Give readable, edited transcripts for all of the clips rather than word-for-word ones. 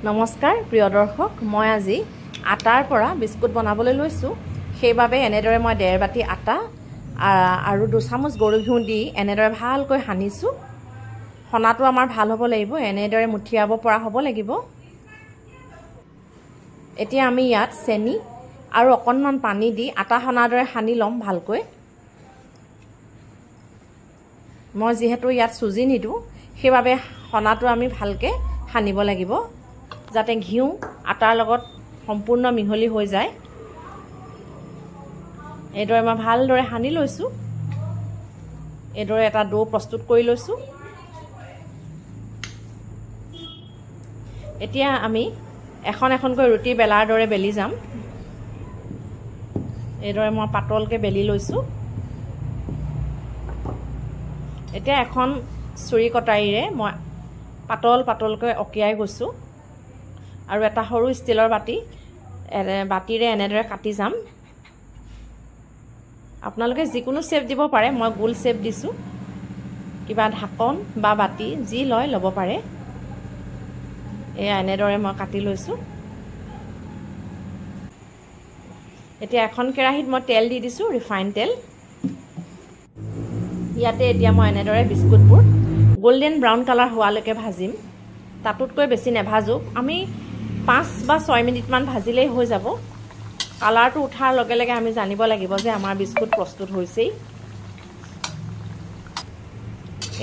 নমস্কাৰ প্ৰিয় দৰ্শক মই আজি আটাৰ পৰা বিস্কুট বনাবলৈ লৈছো সেইবাবে এনেদৰে মই 1.5 বাটি আটা আৰু 2 চামুচ গৰু ঘিউ দি এনেদৰে ভালকৈ হানিছো হনাটো আমাৰ ভাল হ'ব লাগিব এনেদৰে মুঠিয়াব পৰা হ'ব লাগিব এতিয়া আমি ইয়াত চেনি আৰু অকণমান পানী দি আটা হনাদৰে হানি লম ভালকৈ মই যেহেতু ইয়াত সুজি নিদু সেইবাবে হনাটো আমি ভালকৈ হানিব লাগিব যাতে ঘিউ আটাৰ লগত সম্পূৰ্ণ মিহলি হৈ যায় এদৰে মই ভালদৰে হানি লৈছো এদৰে এটা ডো প্ৰস্তুত কৰি লৈছো এতিয়া আমি এখনকৈ ৰুটি বেলাৰ দৰে বেলি যাম এদৰে মই পাতলকে বেলি লৈছো এতিয়া এখন ছুৰী কটাৰীৰে মই পাতলকৈ অকিয়াই গৈছো আৰু এটা সৰু ষ্টিলৰ বাটিৰে এনেদৰে কাটি যাম আপোনালোকে যিকোনো শেপ দিব পাৰে মই গোল শেপ দিছো কিবা ঢাকন বা বাটি যি লয় লব পাৰে এয়া এনেদৰে মই কাটি লৈছো এতিয়া এখন কেৰাহীত মই তেল দি দিছো ৰিফাইন তেল ইয়াতে এতিয়া মই এনেদৰে বিস্কুটবোৰ গোল্ডেন ব্ৰাউন কালাৰ হোৱালৈকে ভাজিম তাতকৈ বেছি নেভাজো আমি 5 বা 6 মিনিট মান ভাজিলেই হৈ যাব কালাৰটো উঠাৰ লগে লগে আমি জানিব লাগিব যে আমাৰ বিস্কুট প্ৰস্তুত হৈছে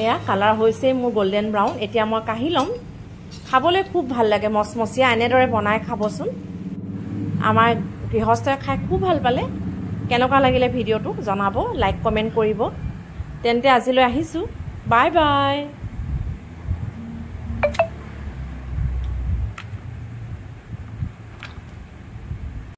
এয়া কালাৰ হৈছে মোৰ গোল্ডেন ব্ৰাউন এতিয়া মই কাঢ়ি লম খাবলৈ খুব ভাল লাগে মচমচিয়া এনেদৰে বনাই খাবচোন আমাৰ গৃহস্থই খাই খুব ভাল পালে কেনেকুৱা লাগিলে ভিডিওটো জনাব লাইক কমেন্ট কৰিব তেন্তে আজিলৈ আহিছো বাই বাই